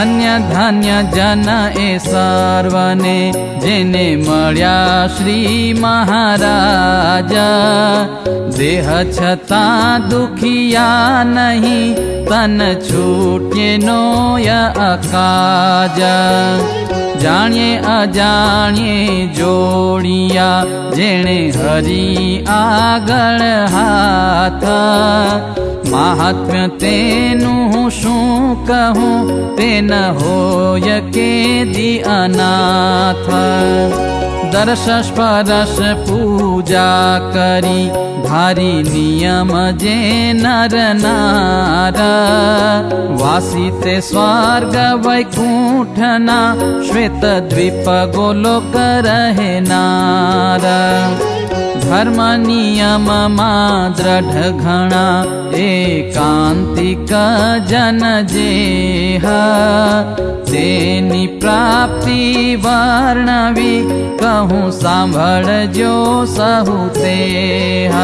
धन्य धन्य जन ए सर्वने जेने मळ्या श्री महाराज। देह छता दुखिया नहीं तन छूटे नो य अकाज। जानिए अजानिए जोड़िया जेणे हरि आगळ हाथ। महात्म्य तेनु शुं कहूं तेन होय के दी अनाथ। दर्श स्पर्श पूजा करी भारी नियम जे नर नार। वासी ते स्वर्ग वैकुंठना श्वेत द्वीप गोलोक रहे नार। धर्म नियम मा दृढ़ घणा एकांतिक जन जेह। तेनी प्राप्ति वर्णवी कहूँ सांभळजो सहु तेह।